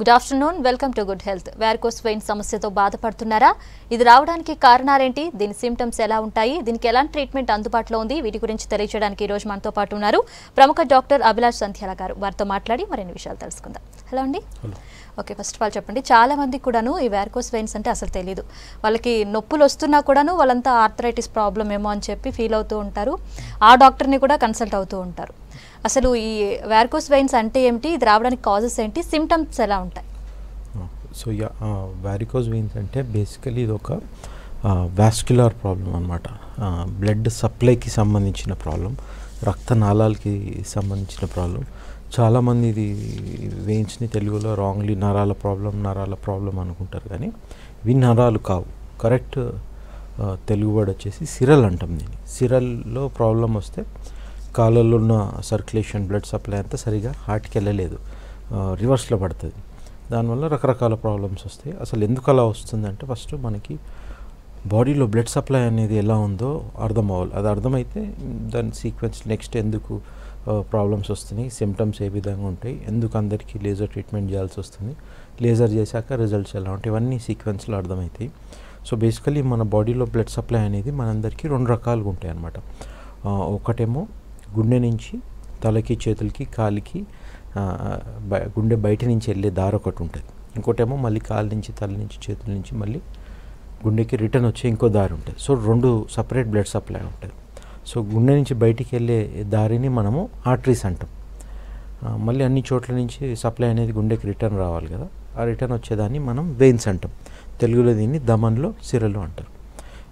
Good afternoon, welcome to good health. Varicose vein సమస్యతో బాధపడుతున్నారా? ఇది రావడానికి కారణాలేంటి? దీని సింప్టమ్స్ ఎలా ఉంటాయి? దీనికి ఎలాంటి ట్రీట్మెంట్ అందుబాటులో ఉంది? వీటి గురించి తెలియజేయడానికి ఈ రోజు మనతో పాటు ఉన్నారు ప్రముఖ డాక్టర్ అభిలాష్ సంధ్యాల గారు. వారితో మాట్లాడి మరిన్ని విషయాలు తెలుసుకుందాం. హలో అండి. ఓకే, ఫస్ట్ ఆఫ్ ఆల్ చెప్పండి, చాలా మందికి కూడాను ఈ వారికోస్ వెయిన్స్ అంటే అసలు తెలియదు. వాళ్ళకి నొప్పులు వస్తున్నా కూడాను వాళ్ళంతా ఆర్థరైటిస్ ప్రాబ్లం ఏమో అని చెప్పి ఫీల్ అవుతూ ఉంటారు. ఆ డాక్టర్ని కూడా కన్సల్ట్ అవుతూ ఉంటారు. అసలు ఈ వారికోస్ వెయిన్స్ అంటే ఏమిటి? ఇది రావడానికి కాజెస్ ఏంటి? సిమ్టమ్స్ ఎలా ఉంటాయి? సో వారికోస్ వెయిన్స్ అంటే బేసికలీ ఇది ఒక వాస్క్యులర్ ప్రాబ్లం అనమాట. బ్లడ్ సప్లైకి సంబంధించిన ప్రాబ్లం, రక్తనాళాలకి సంబంధించిన ప్రాబ్లం. చాలామంది ఇది వెయిన్స్ని తెలుగులో రాంగ్లీ నరాల ప్రాబ్లం అనుకుంటారు, కానీ ఇవి నరాలు కావు. కరెక్ట్ తెలుగు వర్డ్ వచ్చేసి సిరల్ అంటాం దీన్ని. సిరల్లో ప్రాబ్లం వస్తే కాళ్ళల్లో ఉన్న సర్క్యులేషన్, బ్లడ్ సప్లై అంతా సరిగా హార్ట్కి వెళ్ళలేదు, రివర్స్లో పడుతుంది. దానివల్ల రకరకాల ప్రాబ్లమ్స్ వస్తాయి. అసలు ఎందుకు అలా వస్తుందంటే ఫస్ట్ మనకి బాడీలో బ్లడ్ సప్లై అనేది ఎలా ఉందో అర్థం అవ్వాలి. అది అర్థమైతే దాని సీక్వెన్స్ నెక్స్ట్ ఎందుకు ప్రాబ్లమ్స్ వస్తున్నాయి, సిమ్టమ్స్ ఏ విధంగా ఉంటాయి, ఎందుకు అందరికీ లేజర్ ట్రీట్మెంట్ చేయాల్సి వస్తుంది, లేజర్ చేశాక రిజల్ట్స్ ఎలా ఉంటాయి, ఇవన్నీ సీక్వెన్స్లో అర్థమవుతాయి. సో బేసికలీ మన బాడీలో బ్లడ్ సప్లై అనేది మనందరికీ రెండు రకాలుగా ఉంటాయి అన్నమాట. ఒకటేమో గుండె నుంచి తలకి, చేతులకి, కాలికి గుండె బయట నుంచి వెళ్ళే దారి ఒకటి ఉంటుంది. ఇంకోటేమో మళ్ళీ కాలు నుంచి, తల నుంచి, చేతుల నుంచి మళ్ళీ గుండెకి రిటర్న్ వచ్చే ఇంకో దారి ఉంటుంది. సో రెండు సపరేట్ బ్లడ్ సప్లై ఉంటుంది. సో గుండె నుంచి బయటికి వెళ్ళే దారిని మనము ఆర్టరీస్ అంటాం. మళ్ళీ అన్ని చోట్ల నుంచి సప్లై అనేది గుండెకి రిటర్న్ రావాలి కదా, ఆ రిటర్న్ వచ్చేదాన్ని మనం వెయిన్స్ అంటాం. తెలుగులో దీన్ని దమన్లో సిరలు అంటారు.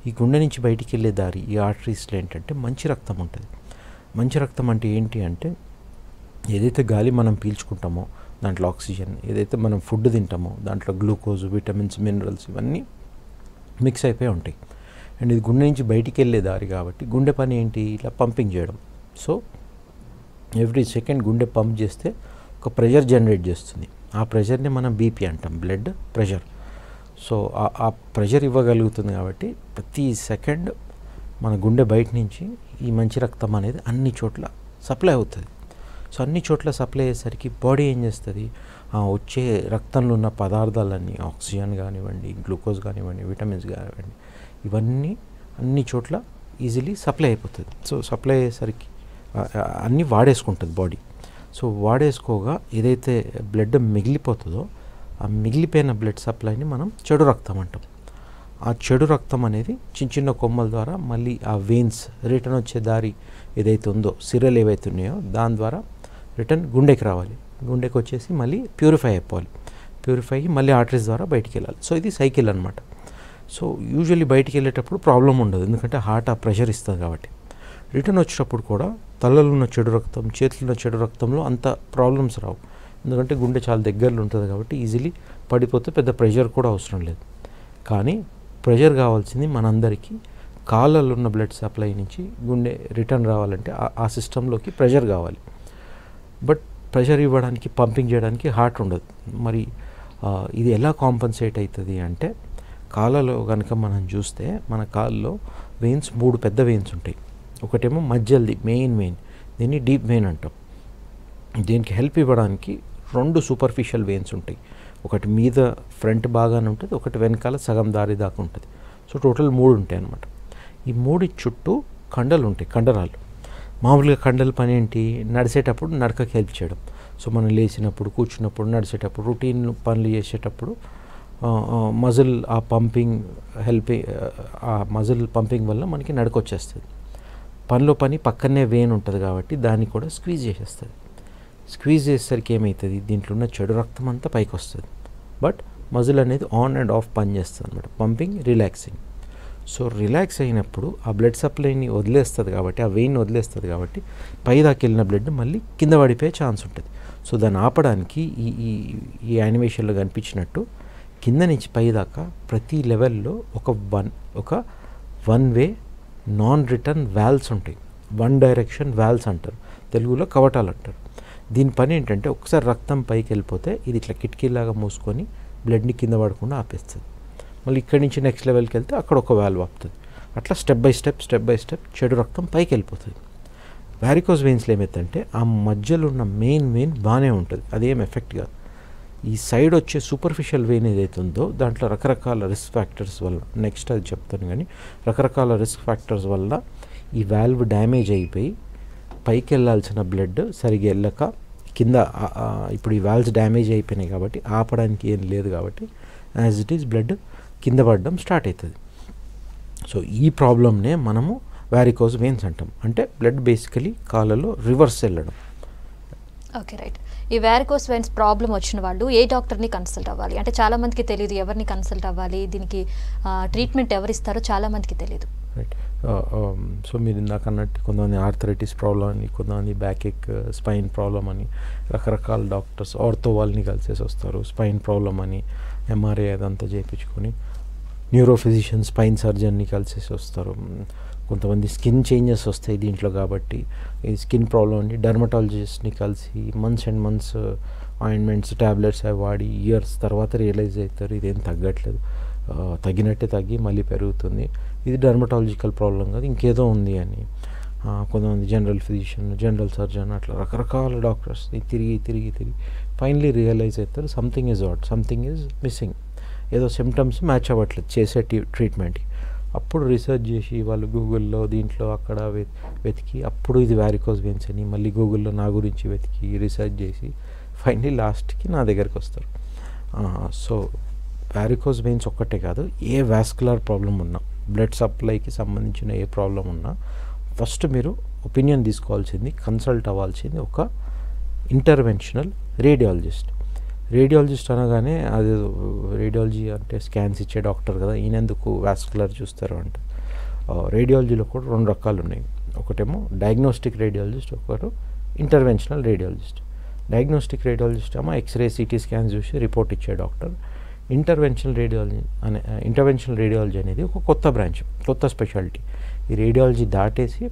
ఈ గుండె నుంచి బయటికి వెళ్ళే దారి, ఈ ఆర్టరీస్లో ఏంటంటే మంచి రక్తం ఉంటుంది. మంచి రక్తం అంటే ఏంటి అంటే ఏదైతే గాలి మనం పీల్చుకుంటామో దాంట్లో ఆక్సిజన్, ఏదైతే మనం ఫుడ్ తింటామో దాంట్లో గ్లూకోజ్, విటమిన్స్, మినరల్స్ ఇవన్నీ మిక్స్ అయిపోయి ఉంటాయి. అండ్ ఇది గుండె నుంచి బయటికి వెళ్ళే దారి కాబట్టి గుండె పని ఏంటి, ఇట్లా పంపింగ్ చేయడం. సో ఎవ్రీ సెకండ్ గుండె పంప్ చేస్తే ఒక ప్రెషర్ జనరేట్ చేస్తుంది. ఆ ప్రెషర్ని మనం బీపీ అంటాం, బ్లడ్ ప్రెషర్. సో ఆ ప్రెషర్ ఇవ్వగలుగుతుంది కాబట్టి ప్రతి సెకండ్ మన గుండె బయట నుంచి ఈ మంచి రక్తం అనేది అన్ని చోట్ల సప్లై అవుతుంది. సో అన్ని చోట్ల సప్లై అయ్యేసరికి బాడీ ఏం చేస్తుంది, వచ్చే రక్తంలో ఉన్న పదార్థాలన్నీ, ఆక్సిజన్ కానివ్వండి, గ్లూకోజ్ కానివ్వండి, విటమిన్స్ కానివ్వండి, ఇవన్నీ అన్ని చోట్ల ఈజీలీ సప్లై అయిపోతుంది. సో సప్లై అయ్యేసరికి అన్నీ వాడేసుకుంటుంది బాడీ. సో వాడేసుకోగా ఏదైతే బ్లడ్ మిగిలిపోతుందో ఆ మిగిలిపోయిన బ్లడ్ సప్లైని మనం చెడు రక్తం అంటాం. ఆ చెడు రక్తం అనేది చిన్న చిన్న కొమ్మల ద్వారా మళ్ళీ ఆ వెయిన్స్ రిటర్న్ వచ్చే దారి ఏదైతే ఉందో, సిరలు ఏవైతే ఉన్నాయో దాని ద్వారా రిటర్న్ గుండెకి రావాలి. గుండెకి వచ్చేసి మళ్ళీ ప్యూరిఫై అయిపోవాలి. ప్యూరిఫై అయ్యి మళ్ళీ ఆర్టరీస్ ద్వారా బయటికి వెళ్ళాలి. సో ఇది సైకిల్ అనమాట. సో యూజువల్లీ బయటికి వెళ్ళేటప్పుడు ప్రాబ్లం ఉండదు, ఎందుకంటే హార్ట్ ఆ ప్రెషర్ ఇస్తుంది కాబట్టి. రిటర్న్ వచ్చేటప్పుడు కూడా తలలో ఉన్న చెడు రక్తం, చేతుల్లో ఉన్న చెడు రక్తంలో అంత ప్రాబ్లమ్స్ రావు, ఎందుకంటే గుండె చాలా దగ్గరలో ఉంటుంది కాబట్టి ఈజీలీ పడిపోతే పెద్ద ప్రెషర్ కూడా అవసరం లేదు. కానీ ప్రెషర్ కావాల్సింది మనందరికీ కాళ్ళలో ఉన్న బ్లడ్ సప్లై నుంచి గుండె రిటర్న్ రావాలంటే ఆ సిస్టంలోకి ప్రెషర్ కావాలి. బట్ ప్రెషర్ ఇవ్వడానికి, పంపింగ్ చేయడానికి హార్ట్ ఉండదు. మరి ఇది ఎలా కాంపన్సేట్ అవుతుంది అంటే, కాళ్ళలో కనుక మనం చూస్తే మన కాళ్ళలో వెయిన్స్, 3 పెద్ద వెయిన్స్ ఉంటాయి. ఒకటేమో మధ్యల్ది మెయిన్ వెయిన్, దీన్ని డీప్ వెయిన్ అంటాం. దీనికి హెల్ప్ ఇవ్వడానికి 2 సూపర్ఫిషియల్ వెయిన్స్ ఉంటాయి. ఒకటి మీద ఫ్రంట్ బాగానే ఉంటుంది, ఒకటి వెనకాల సగం దారి దాకా ఉంటుంది. సో టోటల్ 3 ఉంటాయి అన్నమాట. ఈ 3 చుట్టూ కండలు ఉంటాయి, కండరాలు. మామూలుగా కండల పని ఏంటి, నడిచేటప్పుడు నడకకి హెల్ప్ చేయడం. సో మనం లేచినప్పుడు, కూర్చున్నప్పుడు, నడిచేటప్పుడు, రొటీన్ పనులు చేసేటప్పుడు మజిల్ ఆ పంపింగ్ ఆ మజిల్ పంపింగ్ వల్ల మనకి నడక వచ్చేస్తుంది. పనిలో పని పక్కనే వెయిన్ ఉంటుంది కాబట్టి దాన్ని కూడా స్క్వీజ్ చేసేస్తుంది. స్క్వీజ్ చేసేసరికి ఏమవుతుంది, దీంట్లో ఉన్న చెడు రక్తం అంతా పైకి వస్తుంది. బట్ మజిల్ అనేది ఆన్ అండ్ ఆఫ్ పని చేస్తుంది అనమాట, పంపింగ్, రిలాక్సింగ్. సో రిలాక్స్ అయినప్పుడు ఆ బ్లడ్ సప్లైని వదిలేస్తుంది కాబట్టి, ఆ వెయిన్ వదిలేస్తుంది కాబట్టి పై దాకా వెళ్ళిన బ్లడ్ మళ్ళీ కింద పడిపోయే ఛాన్స్ ఉంటుంది. సో దాన్ని ఆపడానికి ఈ యానిమేషన్లో కనిపించినట్టు కింద నుంచి పై దాకా ప్రతి లెవెల్లో ఒక one way non return valves ఉంటాయి. వన్ డైరెక్షన్ వాల్వ్స్ అంటారు, తెలుగులో కవటాలు అంటారు. దీని పని ఏంటంటే ఒకసారి రక్తం పైకి వెళ్ళిపోతే ఇది ఇట్లా కిటికీలాగా మూసుకొని బ్లడ్ని కింద పడకుండా ఆపేస్తుంది. మళ్ళీ ఇక్కడి నుంచి నెక్స్ట్ లెవెల్కి వెళ్తే అక్కడ ఒక వాల్వ్ ఆపుతుంది. అట్లా స్టెప్ బై స్టెప్ చెడు రక్తం పైకి వెళ్ళిపోతుంది. వారికోస్ వెయిన్స్లో ఏమవుతుందంటే ఆ మధ్యలో ఉన్న మెయిన్ వెయిన్ బాగానే ఉంటుంది, అదేం ఎఫెక్ట్ కాదు. ఈ సైడ్ వచ్చే సూపర్ఫిషియల్ వెయిన్ ఏదైతే ఉందో దాంట్లో రకరకాల రిస్క్ ఫ్యాక్టర్స్ వల్ల, నెక్స్ట్ అది చెప్తాను, కానీ రకరకాల రిస్క్ ఫ్యాక్టర్స్ వల్ల ఈ వాల్వ్ డ్యామేజ్ అయిపోయి పైకి వెళ్ళాల్సిన బ్లడ్ సరిగ్గా వెళ్ళక కింద ఇప్పుడు ఈ వాల్వ్స్ డ్యామేజ్ అయిపోయినాయి కాబట్టి ఆపడానికి ఏం లేదు కాబట్టి యాజ్ ఇట్ ఈస్ బ్లడ్ కింద పడడం స్టార్ట్ అవుతుంది. సో ఈ ప్రాబ్లమ్నే మనము వారికోజ్ వెయిన్స్ అంటాం. అంటే బ్లడ్ బేసికలీ కాళ్ళలో రివర్స్ వెళ్ళడం. Okay, right. ఈ వారికోస్ వెయిన్స్ ప్రాబ్లం వచ్చిన వాళ్ళు ఏ డాక్టర్ని కన్సల్ట్ అవ్వాలి? అంటే చాలామందికి తెలియదు ఎవరిని కన్సల్ట్ అవ్వాలి, దీనికి ట్రీట్మెంట్ ఎవరు ఇస్తారో చాలామందికి తెలియదు. రైట్. సో మీరు ఇందాక అన్నట్టు కొంతమంది ఆర్థరైటిస్ ప్రాబ్లం అని, కొంతమంది బ్యాక్ ఎక్ స్పైన్ ప్రాబ్లం అని రకరకాల డాక్టర్స్ ఆర్థో వాళ్ళని కలిసేసి వస్తారు. స్పైన్ ప్రాబ్లం అని ఎంఆర్ఐ అదంతా చేయించుకొని న్యూరో ఫిజిషియన్ స్పైన్ సర్జన్ని కలిసేసి వస్తారు. కొంతమంది స్కిన్ చేంజెస్ వస్తాయి దీంట్లో కాబట్టి ఈ స్కిన్ ప్రాబ్లం అని డర్మటాలజిస్ట్ని కలిసి months and months ointments tablets అవి వాడి ఇయర్స్ తర్వాత రియలైజ్ అవుతారు ఇదేం తగ్గట్లేదు, తగ్గినట్టే తగ్గి మళ్ళీ పెరుగుతుంది, ఇది డర్మటాలజికల్ ప్రాబ్లం కాదు ఇంకేదో ఉంది అని. కొంతమంది జనరల్ ఫిజిషియన్, జనరల్ సర్జన్, అట్లా రకరకాల డాక్టర్స్ తిరిగి ఫైనలీ రియలైజ్ అవుతారు something is what, something is missing, ఏదో సిమ్టమ్స్ మ్యాచ్ అవ్వట్లేదు చేసే ట్రీట్మెంట్కి. అప్పుడు రీసెర్చ్ చేసి వాళ్ళు గూగుల్లో దీంట్లో అక్కడ వెతికి అప్పుడు ఇది వారికోజ్ వెయిన్స్ అని మళ్ళీ గూగుల్లో నా గురించి వెతికి రీసెర్చ్ చేసి ఫైనలీ లాస్ట్కి నా దగ్గరికి వస్తారు. సో వారికోజ్ వెయిన్స్ ఒక్కటే కాదు, ఏ వాస్కులర్ ప్రాబ్లం ఉన్నా, బ్లడ్ సప్లైకి సంబంధించిన ఏ ప్రాబ్లం ఉన్నా ఫస్ట్ మీరు ఒపీనియన్ తీసుకోవాల్సింది, కన్సల్ట్ అవ్వాల్సింది ఒక ఇంటర్వెన్షనల్ రేడియాలజిస్ట్. రేడియాలజిస్ట్ అనగానే అది రేడియాలజీ అంటే స్కాన్స్ ఇచ్చే డాక్టర్ కదా, ఈయనెందుకు వాస్కులర్ చూస్తారు అంటే రేడియాలజీలో కూడా 2 రకాలు ఉన్నాయి. ఒకటేమో డయాగ్నోస్టిక్ రేడియాలజిస్ట్, ఒకటి ఇంటర్వెన్షనల్ రేడియాలజిస్ట్. డయాగ్నోస్టిక్ రేడియాలజిస్ట్ ఏమో ఎక్స్రే సిటీ స్కాన్స్ చూసి రిపోర్ట్ ఇచ్చే డాక్టర్. ఇంటర్వెన్షనల్ రేడియాలజీ అనేది ఒక కొత్త బ్రాంచ్, కొత్త స్పెషాలిటీ. ఈ రేడియాలజీ దాటేసి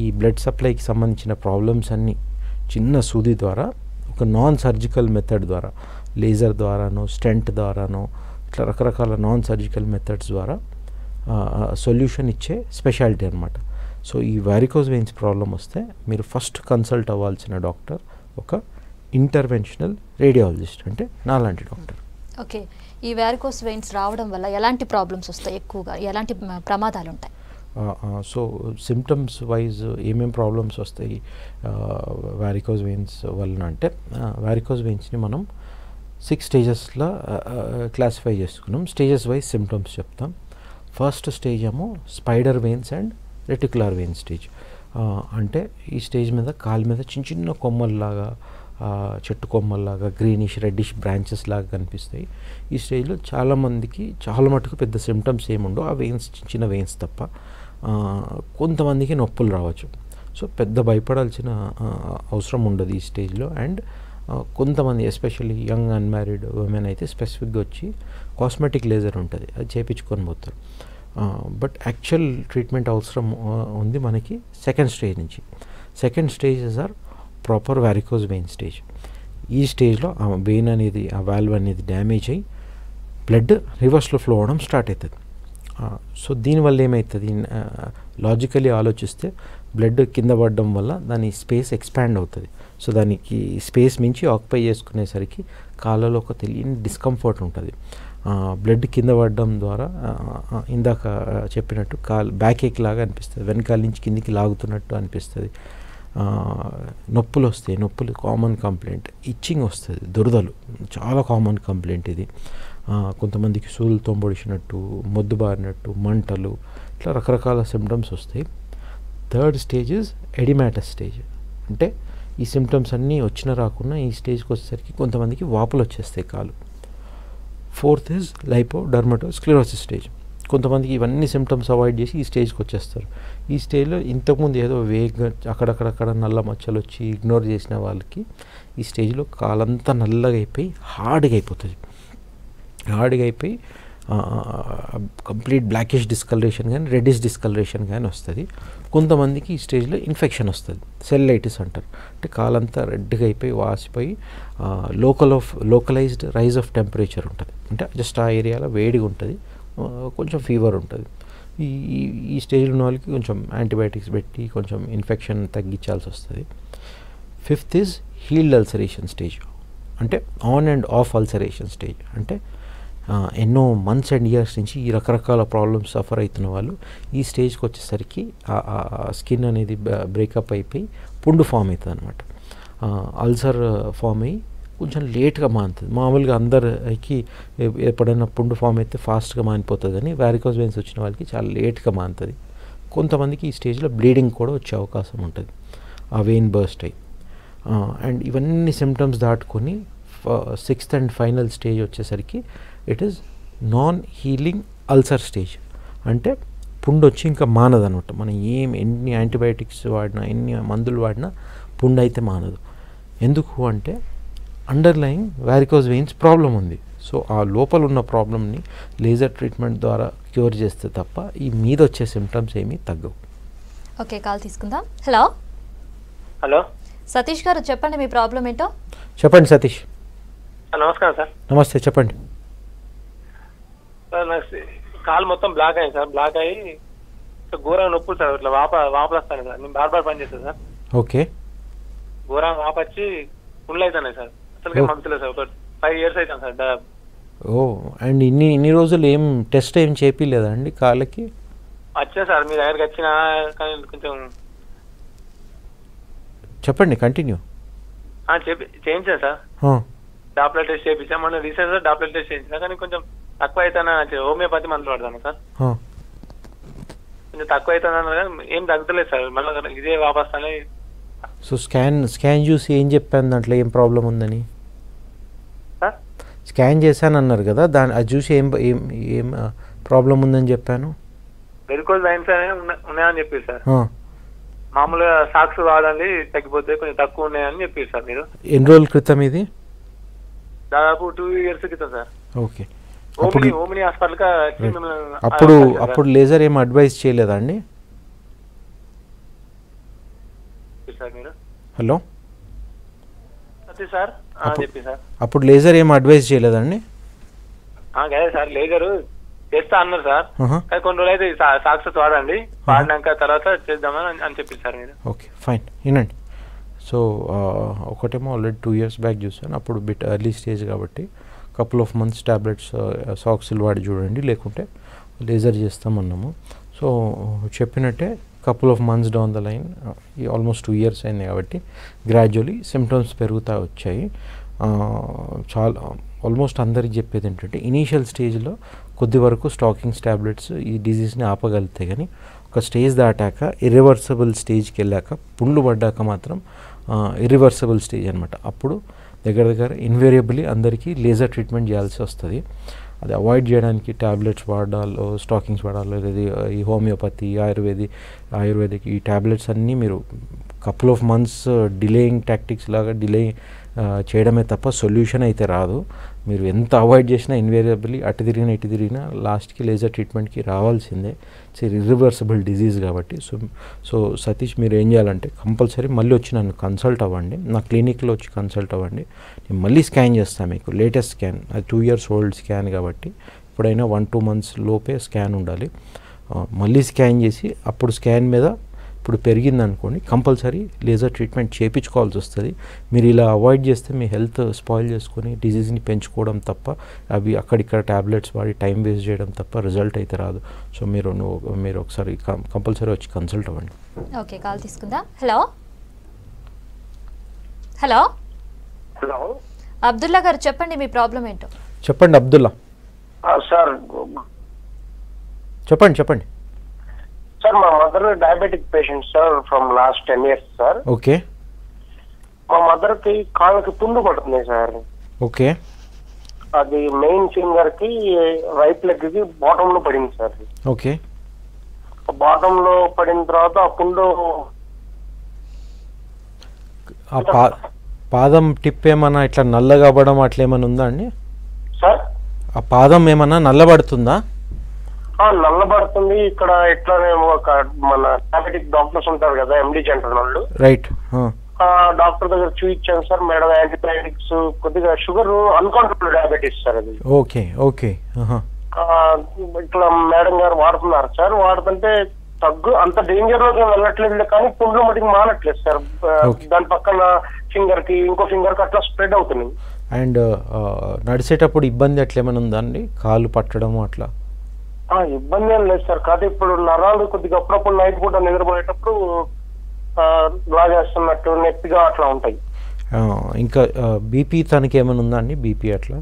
ఈ బ్లడ్ సప్లైకి సంబంధించిన ప్రాబ్లమ్స్ అన్నీ చిన్న సూది ద్వారా ఒక నాన్ సర్జికల్ మెథడ్ ద్వారా, లేజర్ ద్వారానో స్టెంట్ ద్వారానో ఇట్లా రకరకాల నాన్ సర్జికల్ మెథడ్స్ ద్వారా సొల్యూషన్ ఇచ్చే స్పెషాలిటీ అనమాట. సో ఈ వారికోజ్ వెయిన్స్ ప్రాబ్లం వస్తే మీరు ఫస్ట్ కన్సల్ట్ అవ్వాల్సిన డాక్టర్ ఒక ఇంటర్వెన్షనల్ రేడియాలజిస్ట్, అంటే నాలాంటి డాక్టర్. ఓకే, ఈ వారికోజ్ వెయిన్స్ రావడం వల్ల ఎలాంటి ప్రాబ్లమ్స్ వస్తాయి, ఎక్కువగా ఎలాంటి ప్రమాదాలు ఉంటాయి? సో సిమ్టమ్స్ వైజ్ ఏమేమి ప్రాబ్లమ్స్ వస్తాయి వారికోజ్ వెయిన్స్ వలన అంటే, వారికోజ్ వెయిన్స్ని మనం 6 స్టేజెస్లో క్లాసిఫై చేసుకున్నాం. స్టేజెస్ వైజ్ సిమ్టమ్స్ చెప్తాం. ఫస్ట్ స్టేజ్ ఏమో spider veins and reticular vein stage. అంటే ఈ స్టేజ్ మీద కాలు మీద చిన్న చిన్న కొమ్మల్లాగా, చెట్టు కొమ్మల్లాగా గ్రీనిష్ రెడ్డిష్ బ్రాంచెస్ లాగా కనిపిస్తాయి. ఈ స్టేజ్లో చాలామందికి చాలా మటుకు పెద్ద సిమ్టమ్స్ ఏముండవు, ఆ వెయిన్స్ చిన్న వెయిన్స్ తప్ప. కొంతమందికి నొప్పులు రావచ్చు. సో పెద్ద భయపడాల్సిన అవసరం ఉండదు ఈ స్టేజ్లో. అండ్ కొంతమంది ఎస్పెషల్లీ యంగ్ అన్మ్యారీడ్ ఉమెన్ అయితే స్పెసిఫిక్గా వచ్చి కాస్మెటిక్ లేజర్ ఉంటుంది, అది చేయించుకొని పోతారు. బట్ యాక్చువల్ ట్రీట్మెంట్ అవసరం ఉంది మనకి సెకండ్ స్టేజ్ నుంచి. Second stages are proper varicose vein stage. ఈ స్టేజ్లో ఆ వెయిన్ అనేది, ఆ వాల్వ్ అనేది డ్యామేజ్ అయ్యి బ్లడ్ రివర్స్లో ఫ్లో అవడం స్టార్ట్ అవుతుంది. సో దీనివల్ల ఏమవుతుంది, లాజికలీ ఆలోచిస్తే బ్లడ్ కింద పడడం వల్ల దాని స్పేస్ ఎక్స్పాండ్ అవుతుంది. సో దానికి స్పేస్ మించి ఆక్యుపై చేసుకునేసరికి కాళ్ళలో ఒక తెలియని డిస్కంఫర్ట్ ఉంటుంది. బ్లడ్ కింద పడడం ద్వారా ఇందాక చెప్పినట్టు బ్యాక్ ఏక్ లాగా అనిపిస్తుంది, వెనకాల నుంచి కిందికి లాగుతున్నట్టు అనిపిస్తుంది. నొప్పులు వస్తాయి, నొప్పులు కామన్ కంప్లైంట్. ఇచ్చింగ్ వస్తుంది, దురదలు చాలా కామన్ కంప్లైంట్ ఇది. కొంతమందికి సూదులతో పొడిచినట్టు, మొద్దు బారినట్టు, మంటలు, ఇట్లా రకరకాల సిమ్టమ్స్ వస్తాయి. Third stage is oedematous stage. అంటే ఈ సిమ్టమ్స్ అన్నీ వచ్చినా రాకున్నా ఈ స్టేజ్కి వచ్చేసరికి కొంతమందికి వాపులు వచ్చేస్తాయి కాలు. Fourth is lipodermatosclerosis stage. కొంతమందికి ఇవన్నీ సిమ్టమ్స్ అవాయిడ్ చేసి ఈ స్టేజ్కి వచ్చేస్తారు. ఈ స్టేజ్లో ఇంతకుముందు ఏదో వేగంగా అక్కడక్కడక్కడ నల్ల మచ్చలు వచ్చి ఇగ్నోర్ చేసిన వాళ్ళకి ఈ స్టేజ్లో కాలంతా నల్లగా అయిపోయి హార్డ్గా అయిపోతుంది. హార్డ్గా అయిపోయి కంప్లీట్ బ్లాకిష్ డిస్కలరేషన్ కానీ రెడ్డిష్ డిస్కలరేషన్ కానీ వస్తుంది. కొంతమందికి ఈ స్టేజ్లో ఇన్ఫెక్షన్ వస్తుంది, సెల్లైటిస్ అంటారు. అంటే కాలంతా రెడ్గా అయిపోయి వాసిపోయి లోకలైజ్డ్ రైజ్ ఆఫ్ టెంపరేచర్ ఉంటుంది. అంటే జస్ట్ ఆ ఏరియాలో వేడిగా ఉంటుంది, కొంచెం ఫీవర్ ఉంటుంది. ఈ స్టేజ్లో ఉన్న వాళ్ళకి కొంచెం యాంటీబయాటిక్స్ పెట్టి కొంచెం ఇన్ఫెక్షన్ తగ్గించాల్సి వస్తుంది. Fifth is healed ulceration stage. అంటే on and off ulceration stage. అంటే ఎన్నో మంత్స్ అండ్ ఇయర్స్ నుంచి ఈ రకరకాల ప్రాబ్లమ్స్ సఫర్ అవుతున్న వాళ్ళు ఈ స్టేజ్కి వచ్చేసరికి స్కిన్ అనేది బ్రేకప్ అయిపోయి పుండు ఫామ్ అవుతుంది అనమాట. అల్సర్ ఫామ్ అయ్యి కొంచెం లేట్గా మానుతుంది. మామూలుగా అందరికి ఎప్పుడైనా పుండు ఫామ్ అయితే ఫాస్ట్గా మానిపోతుంది, కానీ వారికోస్ వెయిన్స్ వచ్చిన వాళ్ళకి చాలా లేట్గా మానుతుంది. కొంతమందికి ఈ స్టేజ్లో బ్లీడింగ్ కూడా వచ్చే అవకాశం ఉంటుంది, ఆ వెయిన్ బర్స్ట్ అయ్యి. అండ్ ఇవన్నీ సిమ్టమ్స్ దాటుకొని 6th అండ్ ఫైనల్ స్టేజ్ వచ్చేసరికి it is non healing ulcer stage. అంటే పుండు వచ్చి ఇంకా మానదనమాట. మనం ఎన్ని యాంటీబయాటిక్స్ వాడినా, ఎన్ని మందులు వాడినా పుండు అయితే మానదు. ఎందుకు అంటే అండర్లయింగ్ వారికోస్ వెయిన్స్ ప్రాబ్లం ఉంది. సో ఆ లోపల ఉన్న ప్రాబ్లమ్ని లేజర్ ట్రీట్మెంట్ ద్వారా క్యూర్ చేస్తే తప్ప ఈ మీద వచ్చే సిమ్టమ్స్ ఏమీ తగ్గవు. ఓకే, కాల్ తీసుకుందాం. హలో హలో సతీష్ గారు, చెప్పండి మీ ప్రాబ్లం ఏంటో. చెప్పండి సతీష్. నమస్కారం సార్. నమస్తే, చెప్పండి సార్. నాకు కాలు మొత్తం బ్లాక్ అయింది సార్. బ్లాక్ అయ్యి ఘోరంగా నొప్పులు సార్. ఇట్లా వాపలు వస్తాను సార్. నేను బార్ పని చేస్తాను సార్. ఓకే. ఘోరంగా వాప వచ్చి పుండ్లు అవుతున్నాయి సార్. అసలు మందులేదు సార్. ఒక 5 years అవుతాను సార్. ఓ, అండ్ ఇన్ని రోజులు ఏం టెస్ట్ ఏం చేపిలేదా అండి కాళ్ళకి? వచ్చా సార్, మీ దగ్గరికి వచ్చినా కానీ కొంచెం చెప్పండి, కంటిన్యూ. చేయించాను సార్. డాప్లర్ టెస్ట్ చేయించాను. మొన్న రీసెంట్ సార్ డాప్లర్ టెస్ట్ చేయించిన, కానీ కొంచెం తక్కువ అవుతానా. హోమియోపతి మందులు పడతాను సార్. కొంచెం తక్కువ అవుతుందన్నారు కానీ ఏం తగ్గలేదు సార్. మళ్ళీ ఇదే వాపస్తానే. సో స్కాన్ చూసి ఏం చెప్పాను దాంట్లో ఏం ప్రాబ్లం ఉందని? స్కాన్ చేశాను అన్నారు కదా, అది చూసి ఏం ప్రాబ్లం ఉందని చెప్పాను. వెరికోస్ వెయిన్స్ ఉన్నాయని చెప్పారు సార్. మామూలుగా సాక్స్ వాడండి తగ్గిపోతే, కొంచెం తక్కువ ఉన్నాయని చెప్పారు సార్ మీరు. ఎన్ని రోజుల క్రితం ఇది? దాదాపు 2 years క్రితం సార్. ఓకే. ఓమిని హాస్పిటల్ అప్పుడు లేజర్ ఏం అడ్వైస్ చేయలేదా అండి? సార్ మీరు. హలో సార్ చెప్పి సార్. అప్పుడు లేజర్ ఏం అడ్వైస్ చేయలేదండి? అదే సార్, లేజర్ చేస్తా అన్నారు సార్. కానీ కొన్ని రోజులు అయితే సాక్సెస్ వాడండి, వాడినాక తర్వాత చేద్దామని అని చెప్పి సార్ మీరు. Okay, fine. వినండి. సో ఒకటేమో ఆల్రెడీ 2 years బ్యాక్ చూసాను. అప్పుడు బిట్ ఎర్లీ స్టేజ్ కాబట్టి couple of months టాబ్లెట్స్ సాక్సిల్ వాడి చూడండి, లేకుంటే లేజర్ చేస్తామన్నాము. సో చెప్పినట్టే couple of months down the line, almost 2 years అయింది కాబట్టి గ్రాడ్యువలీ సిమ్టమ్స్ పెరుగుతూ వచ్చాయి. చాలా ఆల్మోస్ట్ అందరికి చెప్పేది ఏంటంటే ఇనీషియల్ స్టేజ్లో కొద్ది వరకు స్టాకింగ్స్ టాబ్లెట్స్ ఈ డిజీజ్ని ఆపగలుగుతాయి, కానీ ఒక స్టేజ్ దాటాక ఇర్రివర్సబుల్ స్టేజ్కి వెళ్ళాక, పుండ్లు పడ్డాక మాత్రం ఇర్రివర్సబుల్ స్టేజ్ అనమాట. అప్పుడు దగ్గర ఇన్వేరియబుల్లీ అందరికీ లేజర్ ట్రీట్మెంట్ చేయాల్సి వస్తుంది. అది అవాయిడ్ చేయడానికి ట్యాబ్లెట్స్ వాడాలో, స్టాకింగ్స్ వాడాలో, లేదా ఈ హోమియోపతి, ఆయుర్వేదిక్ ఈ ట్యాబ్లెట్స్ అన్నీ మీరు couple of months delaying tactics లాగా డిలే చేయడమే తప్ప సొల్యూషన్ అయితే రాదు. మీరు ఎంత అవాయిడ్ చేసినా ఇన్వేరియబుల్లీ అటు తిరిగినా లాస్ట్కి లేజర్ ట్రీట్మెంట్కి రావాల్సిందే. ఇట్స్ ఇర్రివర్సిబుల్ డిజీజ్ కాబట్టి. సో సతీష్, మీరు ఏం చేయాలంటే కంపల్సరీ మళ్ళీ వచ్చి నన్ను కన్సల్ట్ అవ్వండి, నా క్లినిక్లో వచ్చి కన్సల్ట్ అవ్వండి. నేను మళ్ళీ స్కాన్ చేస్తాను మీకు, లేటెస్ట్ స్కాన్. అది 2 years ఓల్డ్ స్కాన్ కాబట్టి ఇప్పుడైనా 1-2 months లోపే స్కాన్ ఉండాలి. మళ్ళీ స్కాన్ చేసి అప్పుడు స్కాన్ మీద ఇప్పుడు పెరిగిందనుకోండి కంపల్సరీ లేజర్ ట్రీట్మెంట్ చేయించుకోవాల్సి వస్తుంది. మీరు ఇలా అవాయిడ్ చేస్తే మీ హెల్త్ స్పాయిల్ చేసుకొని డిజీజ్ని పెంచుకోవడం తప్ప, అవి అక్కడిక్కడ ట్యాబ్లెట్స్ వాడి టైం వేస్ట్ చేయడం తప్ప రిజల్ట్ అయితే రాదు. సో మీరు ఒకసారి కంపల్సరీ వచ్చి కన్సల్ట్ అవ్వండి. ఓకే, కాల్ తీసుకుందా. హలో హలో హలో అబ్దుల్లా గారు, చెప్పండి మీ ప్రాబ్లం ఏంటో. చెప్పండి అబ్దుల్లా. సార్ చెప్పండి. సార్, మా mother diabetic patient sir, from last 10 years sir. Okay. మా మదర్ కి కాళ్ళకి పుండు పడుతుంది సార్. ఓకే. అది మెయిన్ ఫింగర్ కి రైట్ లెగ్ కి బాటమ్ లో పడింది సార్. ఓకే. బాటమ్ లో పడిన తర్వాత ఆ పుండు పాదం టిప్ ఏమన్నా ఇట్లా నల్లగా అవ్వడం అట్లా ఏమైనా ఉందా అండి సార్? ఆ పాదం ఏమన్నా నల్లబడుతుందా? నల్లబడుతుంది. ఇక్కడ ఇట్లానే ఒక మన డయాబెటిక్ డాక్టర్స్ ఉంటారు కదా, ఎండి జనరల్ వాళ్ళు. రైట్. డాక్టర్ దగ్గర చూపించాను సార్. మేడం యాంటీబయాటిక్స్, కొద్దిగా షుగర్ అన్కంట్రోల్ డయాబెటీస్ సార్ అది. ఓకే. ఇట్లా మేడం గారు వాడుతున్నారు సార్. వాడుతుంటే అంత డేంజర్ లోకి వెళ్ళట్లేదు, కానీ పుండ్లు మటుకు మానట్లేదు సార్. దాని పక్కన ఫింగర్ కి, ఇంకో ఫింగర్ కి అట్లా స్ప్రెడ్ అవుతుంది. అండ్ నడిచేటప్పుడు ఇబ్బంది అట్లా ఏమైనా ఉందా అండి, కాలు పట్టడం అట్లా? ఇబ్బంది ఏం లేదు సార్, కాదు ఇప్పుడు నరాలు కొద్దిగా అప్పుడప్పుడు నైట్ పూట నిద్రపోయేటప్పుడు లాగేస్తున్నట్టు నెప్పిగా అట్లా ఉంటాయి. ఇంకా బీపీ తనకి ఏమైనా ఉందా అండి, బీపీ అట్లా?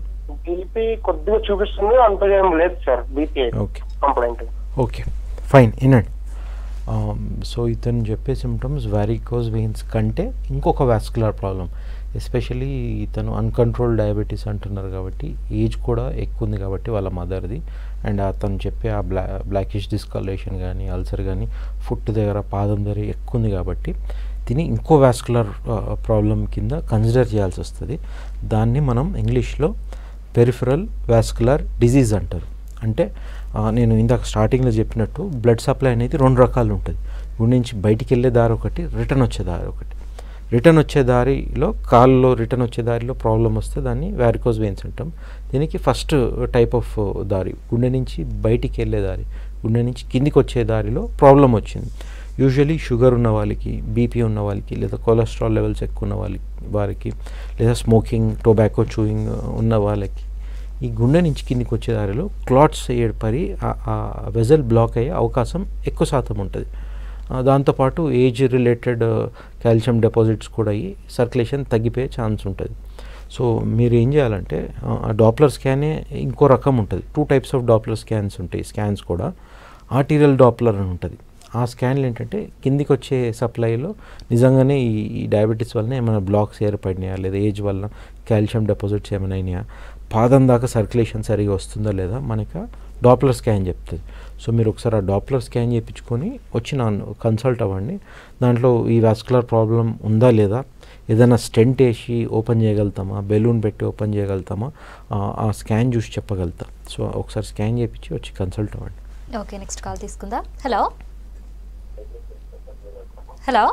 బీపీ కొద్దిగా చూపిస్తుంది, అంతగా ఏం లేదు sir BP complaint. Okay fine, వినండి. సో ఇతను చెప్పే సిమ్టమ్స్ వారికోజ్ వెయిన్స్ కంటే ఇంకొక వాస్కులర్ ప్రాబ్లం, ఎస్పెషలీ ఇతను అన్కంట్రోల్ డయాబెటీస్ అంటున్నారు కాబట్టి ఏజ్ కూడా ఎక్కువ ఉంది కాబట్టి వాళ్ళ మదర్ది, అండ్ అతను చెప్పే ఆ బ్లాకిష్ డిస్కలరేషన్ కానీ అల్సర్ కానీ ఫుట్ దగ్గర పాదం దగ్గర ఎక్కువ ఉంది కాబట్టి దీన్ని ఇంకో వాస్కులర్ ప్రాబ్లం కింద కన్సిడర్ చేయాల్సి వస్తుంది. దాన్ని మనం ఇంగ్లీష్లో పెరిఫరల్ వాస్కులర్ డిజీజ్ అంటారు. అంటే నేను ఇందాక స్టార్టింగ్లో చెప్పినట్టు బ్లడ్ సప్లై అనేది 2 రకాలు ఉంటుంది. గుండె నుంచి బయటికి వెళ్ళే దారి ఒకటి, రిటర్న్ వచ్చే దారి ఒకటి. రిటర్న్ వచ్చే దారిలో కాల్లో రిటర్న్ వచ్చే దారిలో ప్రాబ్లం వస్తే దాన్ని వారికోజ్ వెయిన్స్ అంటాం. దీనికి ఫస్ట్ టైప్ ఆఫ్ దారి గుండె నుంచి బయటికి వెళ్ళే దారి, గుండె నుంచి కిందికి వచ్చే దారిలో ప్రాబ్లం వచ్చింది. యూజువలీ షుగర్ ఉన్న వాళ్ళకి, బీపీ ఉన్న వాళ్ళకి, లేదా కొలెస్ట్రాల్ లెవెల్స్ ఎక్కువ ఉన్న వారికి, లేదా స్మోకింగ్, టొబాకో చూయింగ్ ఉన్న వాళ్ళకి ఈ గుండె నుంచి కిందికి వచ్చే దారిలో క్లాట్స్ ఏర్పడి ఆ వెజల్ బ్లాక్ అయ్యే అవకాశం ఎక్కువ శాతం ఉంటుంది. దాంతోపాటు ఏజ్ రిలేటెడ్ కాల్షియం డిపాజిట్స్ కూడా అయ్యి సర్క్యులేషన్ తగ్గిపోయే ఛాన్స్ ఉంటుంది. సో మీరు ఏం చేయాలంటే డాప్లర్ స్కానే ఇంకో రకం ఉంటుంది. 2 టైప్స్ ఆఫ్ డాప్లర్ స్కాన్స్ ఉంటాయి. స్కాన్స్ కూడా ఆర్టీరియల్ డాప్లర్ అని ఉంటుంది. ఆ స్కాన్లు ఏంటంటే కిందికి వచ్చే సప్లైలో నిజంగానే ఈ డయాబెటీస్ వలన ఏమైనా బ్లాక్స్ ఏర్పడినాయా, లేదా ఏజ్ వల్ల కాల్షియం డిపాజిట్స్ ఏమైనా అయినాయా, పాదం దాకా సర్క్యులేషన్ సరిగా వస్తుందా లేదా మనకి డాప్లర్ స్కాన్ చెప్తుంది. సో మీరు ఒకసారి ఆ డాప్లర్ స్కాన్ చేయించుకొని వచ్చి కన్సల్ట్ అవ్వండి. దాంట్లో ఈ వాస్కులర్ ప్రాబ్లం ఉందా లేదా, ఏదైనా స్టెంట్ వేసి ఓపెన్ చేయగలుగుతామా, బెలూన్ పెట్టి ఓపెన్ చేయగలుగుతామా, ఆ స్కాన్ చూసి చెప్పగలుగుతాం. సో ఒకసారి స్కాన్ చేయించి వచ్చి కన్సల్ట్ అవ్వండి. ఓకే, నెక్స్ట్ కాల్ తీసుకుందాం. హలో హలో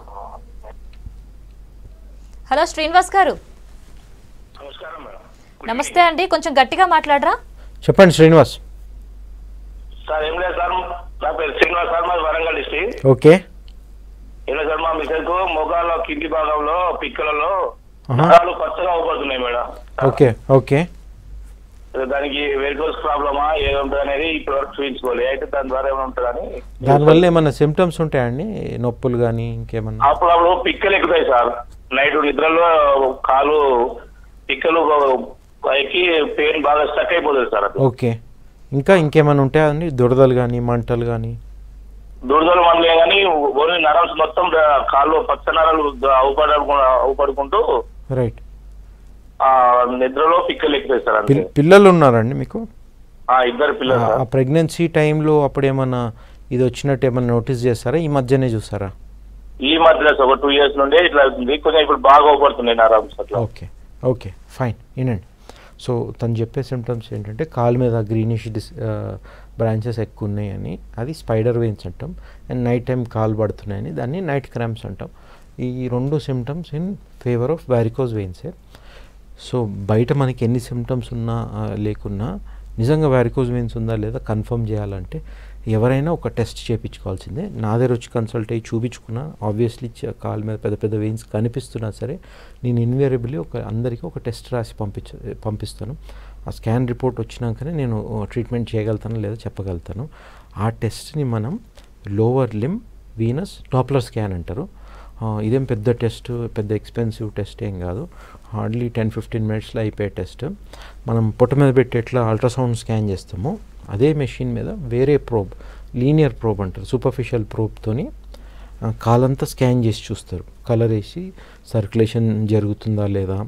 హలో శ్రీనివాస్ గారు. నమస్తే అండి, కొంచెం గట్టిగా మాట్లాడరా. చెప్పండి శ్రీనివాస్. సార్ ఏం లేదు సార్, నా పేరు శ్రీనివాస్ సార్, మాది వరంగల్ డిస్ట్రిక్ట్. ఓకే. ఏం లేదు సార్, మా మిసెస్ మొగాల్లో కింది భాగంలో పిక్కలలో నరాలు కొత్తగా అవపడుతున్నాయి మేడం. Okay okay. దానికి వెరికోస్ ప్రాబ్లమా ఏముంటుంది అనేది ఇప్పుడు వరకు చూపించుకోవాలి. అయితే దాని ద్వారా ఏమైనా ఉంటుందని. దానివల్ల ఏమైనా సిమ్టమ్స్ ఉంటాయండి, నొప్పులు కానీ ఇంకేమన్నా? అప్పుడు పిక్కలు ఎక్కుతాయి సార్, నైట్ నిద్రలో కాలు పిక్కలు పైకి పెయిన్ బాగా స్టక్ అయిపోతుంది సార్. ఓకే. ఇంకా ఇంకేమైనా ఉంటాయండి, దురదలు కానీ మంటలు కానీ? దురదలు మంటలే కానీ ఓన్లీ నరాలు మొత్తం కాళ్ళు పచ్చ నరాలు అవుపడుకుంటూ రైట్ నిద్రలో పిక్కలు ఎక్కుతాయి సార్. పిల్లలు ఉన్నారండి మీకు? 2 పిల్లలు. ఆ ప్రెగ్నెన్సీ టైంలో అప్పుడు ఏమన్నా ఇది వచ్చినట్టు ఏమన్నా నోటీస్ చేస్తారా, ఈ మధ్యనే చూసారా? ఈ మధ్య ఒక 2 years నుండి ఇట్లా అవుతుంది, కొంచెం ఇప్పుడు బాగా అవుపడుతున్నాయి నరాలు అట్లా. ఓకే ఓకే ఫైన్, వినండి. సో తను చెప్పే సిమ్టమ్స్ ఏంటంటే కాలు మీద గ్రీనిష్ బ్రాంచెస్ ఎక్కువ ఉన్నాయని, అది స్పైడర్ వెయిన్స్ అంటాం. అండ్ నైట్ టైం కాలు పడుతున్నాయని దాన్ని నైట్ క్రాంప్స్ అంటాం. ఈ 2 symptoms in favour of varicose వెయిన్సే. సో బయట మనకి ఎన్ని సిమ్టమ్స్ ఉన్నా లేకున్నా నిజంగా వారికోజ్ వెయిన్స్ ఉందా లేదా కన్ఫర్మ్ చేయాలంటే ఎవరైనా ఒక టెస్ట్ చేయించుకోవాల్సిందే. నా దగ్గర వచ్చి కన్సల్ట్ అయ్యి చూపించుకున్నా, ఆబ్వియస్లీ కాలు మీద పెద్ద పెద్ద వెయిన్స్ కనిపిస్తున్నా సరే నేను ఇన్వేరియబుల్లీ అందరికీ ఒక టెస్ట్ రాసి పంపిస్తాను. ఆ స్కాన్ రిపోర్ట్ వచ్చినాకనే నేను ట్రీట్మెంట్ చేయగలుగుతాను లేదా చెప్పగలుగుతాను. ఆ టెస్ట్ని మనం లోవర్ లిమ్ వీనస్ డాప్లర్ స్కాన్ అంటారు. ఇదేం పెద్ద టెస్ట్, పెద్ద ఎక్స్పెన్సివ్ టెస్ట్ ఏం కాదు. హార్డ్లీ 10-15 minutesలో అయిపోయే టెస్ట్. మనం పొట్ట మీద పెట్టి ఎట్లా అల్ట్రాసౌండ్ స్కాన్ చేస్తామో అదే మెషిన్ మీద వేరే ప్రోబ్, లీనియర్ ప్రోబ్ అంటారు, సూపర్ఫిషియల్ ప్రోబ్తోని కాలంతా స్కాన్ చేసి చూస్తారు. కలర్ వేసి సర్క్యులేషన్ జరుగుతుందా లేదా,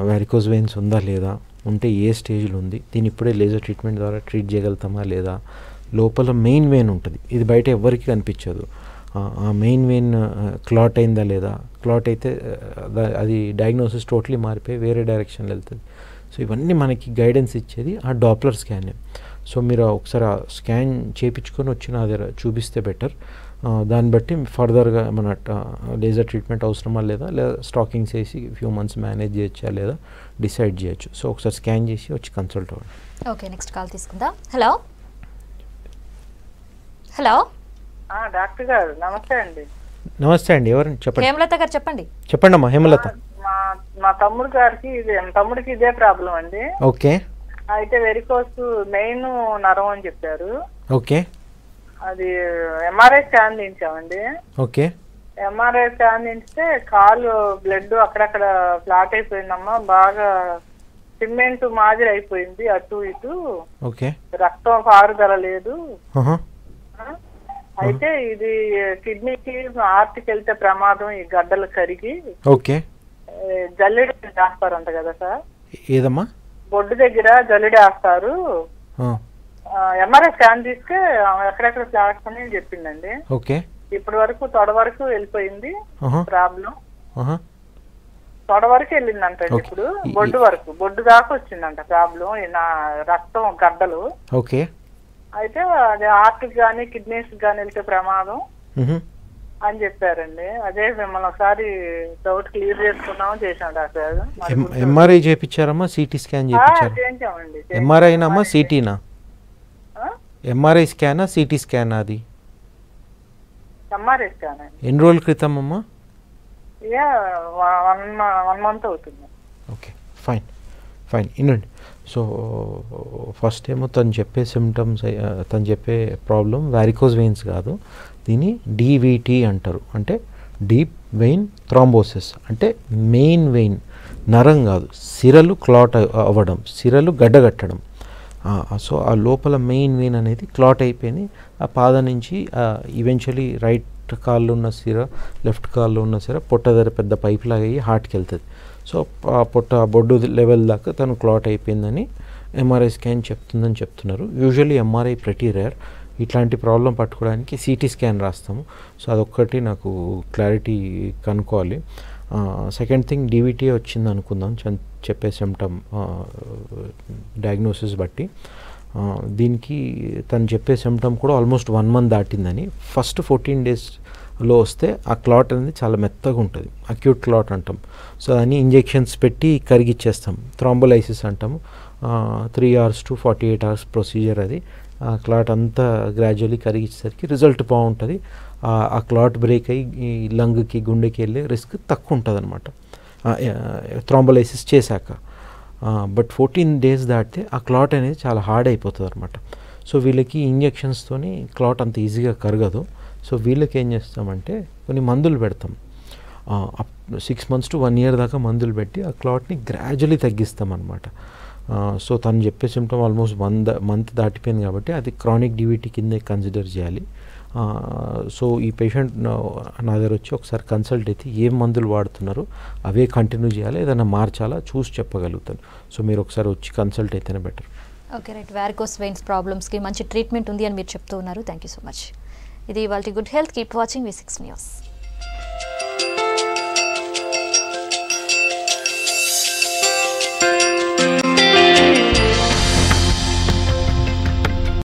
వారికోజ్ వెయిన్స్ ఉందా లేదా, ఉంటే ఏ స్టేజ్లో ఉంది, దీన్ని ఇప్పుడే లేజర్ ట్రీట్మెంట్ ద్వారా ట్రీట్ చేయగలుగుతామా లేదా, లోపల మెయిన్ వెయిన్ ఉంటుంది, ఇది బయట ఎవరికి కనిపించదు. ఆ మెయిన్ వెయిన్ క్లాట్ అయిందా లేదా, క్లాట్ అయితే అది డయాగ్నోసిస్ టోటలీ మారిపోయి వేరే డైరెక్షన్లో వెళ్తుంది. సో ఇవన్నీ మనకి గైడెన్స్ ఇచ్చేది ఆ డాప్లర్ స్కానే. సో మీరు ఒకసారి ఆ స్కాన్ చేయించుకొని వచ్చి నా దగ్గర చూపిస్తే బెటర్. దాన్ని బట్టి ఫర్దర్గా మన లేజర్ ట్రీట్మెంట్ అవసరమా లేదా స్టాకింగ్స్ వేసి ఫ్యూ మంత్స్ మేనేజ్ చేయొచ్చా లేదా డిసైడ్ చేయొచ్చు. సో ఒకసారి స్కాన్ చేసి వచ్చి కన్సల్ట్ అవ్వండి. ఓకే, నెక్స్ట్ కాల్ తీసుకుందాం. హలో హలో డాక్టర్ గారు నమస్తే అండి. నమస్తే అండి, ఎవరండి చెప్పండి. హేమలత గారు చెప్పండి. చెప్పండి అమ్మా. హేమలత. మా తమ్ముడికి ఇదే ప్రాబ్లం అండి. ఓకే. అయితే వెరికోస్ మెయిన్ నరం అని చెప్పారు. ఓకే. అది ఎంఆర్ఐ స్కాన్ తీయించామండి. ఓకే. ఎంఆర్ఐ స్కాన్ తీస్తే కాలు బ్లడ్ అక్కడక్కడ ఫ్లాట్ అయిపోయిందమ్మా, బాగా సిమెంట్ మాదిరి అయిపోయింది అటు ఇటు. ఓకే. రక్తం పారుదల లేదు. అయితే ఇది కిడ్నీకి హార్ట్కి వెళ్తే ప్రమాదం, ఈ గడ్డలు కరిగి. ఓకే. జల్లెడ వేస్తారంట కదా సార్? ఏదమ్మా? బొడ్డు దగ్గర జల్లెడ వేస్తారు. ఎంఆర్ఐ స్కాన్ తీస్తే ఎక్కడెక్కడ ఫ్లాట్స్ అని చెప్పిందండి. ఓకే. ఇప్పటి వరకు తొడ వరకు వెళ్ళిపోయింది ప్రాబ్లం. తొడ వరకు వెళ్ళిందంట. ఇప్పుడు బొడ్డు దాకా వచ్చిందంట ప్రాబ్లం, నా రక్తం గడ్డలు. ఓకే. అయితే అది హార్ట్ గానీ కిడ్నీస్ గానీ వెళ్తే ప్రమాదం అని చెప్పారండి. అదే మిమ్మల్ని ఒకసారి డౌట్ క్లియర్ చేసుకున్నామని చేసాం డాక్టర్. ఎంఆర్ఐ చేయించారమ్మా? సిటీ స్కాన్ చేయించారు? చేయించామండి. ఎంఆర్ఐనమ్మా సిటీనా? ఎంఆర్ఐ స్కానా సిటీ స్కానా? అది ఎంఆర్ఐ స్కాన్. ఎన్ని రోజుల క్రితం అమ్మా? 1 month అవుతుంది. Okay, fine fine. వినండి. సో ఫస్ట్ ఏమో తను చెప్పే సిమ్టమ్స్, తను చెప్పే ప్రాబ్లం వారికోస్ వెయిన్స్ కాదు, దీన్ని డీవీటీ అంటారు. అంటే డీప్ వెయిన్ థ్రాంబోసిస్. అంటే మెయిన్ వెయిన్, నరం కాదు, సిరలు క్లాట్ అవ్వడం, సిరలు గడ్డగట్టడం. సో ఆ లోపల మెయిన్ వెయిన్ అనేది క్లాట్ అయిపోయింది. ఆ పాద నుంచి ఈవెన్చువలీ రైట్ కాల్లో ఉన్న సిర, లెఫ్ట్ కాల్లో ఉన్న సిర పొట్ట దగ్గర పెద్ద పైప్ లాగా అయ్యి హార్ట్కి వెళ్తుంది. సో బొడ్డు లెవెల్ దాకా తను క్లాట్ అయిపోయిందని ఎంఆర్ఐ స్కాన్ చెప్తుందని చెప్తున్నారు. యూజువల్లీ ఎంఆర్ఐ ప్రతి రేర్. ఇట్లాంటి ప్రాబ్లం పట్టుకోవడానికి సిటీ స్కాన్ రాస్తాము. సో అదొక్కటి నాకు క్లారిటీ కనుక్కోవాలి. సెకండ్ థింగ్, డీవీటీ వచ్చింది అనుకుందాం చెప్పే సిమ్టమ్ డయాగ్నోసిస్ బట్టి. దీనికి తను చెప్పే సిమ్టమ్ కూడా ఆల్మోస్ట్ 1 month దాటిందని. ఫస్ట్ 14 daysలో వస్తే ఆ క్లాట్ అనేది చాలా మెత్తగా ఉంటుంది, అక్యూట్ క్లాట్ అంటాం. సో దాన్ని ఇంజెక్షన్స్ పెట్టి కరిగిచ్చేస్తాం, థ్రాంబోలైసిస్ అంటాము. 3 hours to 48 hours ప్రొసీజర్ అది. ఆ క్లాట్ అంతా గ్రాడ్యువల్లీ కరిగించేసరికి రిజల్ట్ బాగుంటుంది. ఆ క్లాట్ బ్రేక్ అయ్యి ఈ లంగ్కి గుండెకి వెళ్ళే రిస్క్ తక్కువ ఉంటుంది అనమాట థ్రాంబోలైసిస్ చేశాక. బట్ 14 days దాటితే ఆ క్లాట్ అనేది చాలా హార్డ్ అయిపోతుంది అనమాట. సో వీళ్ళకి ఇంజెక్షన్స్తోని క్లాట్ అంత ఈజీగా కరగదు. సో వీళ్ళకి ఏం చేస్తామంటే కొన్ని మందులు పెడతాం. 6 months to 1 year దాకా మందులు పెట్టి ఆ క్లాట్ని గ్రాడ్యువల్లీ తగ్గిస్తాం అనమాట. సో తను చెప్పే సిమ్టమ్ ఆల్మోస్ట్ 1 month దాటిపోయింది కాబట్టి అది క్రానిక్ డీవీటీ కింద కన్సిడర్ చేయాలి. సో ఈ పేషెంట్ నా దగ్గర వచ్చి ఒకసారి కన్సల్ట్ అయితే ఏం మందులు వాడుతున్నారో అవే కంటిన్యూ చేయాలి, ఏదైనా మార్చాలా చూసి చెప్పగలుగుతాను. సో మీరు ఒకసారి వచ్చి కన్సల్ట్ అయితేనే better. Okay, right. Varicose veins ప్రాబ్లమ్స్కి మంచి ట్రీట్మెంట్ ఉంది అని మీరు చెప్తూ ఉన్నారు. Thank you so much. ఇది ఇవాల్టి good health. Keep watching V6 News.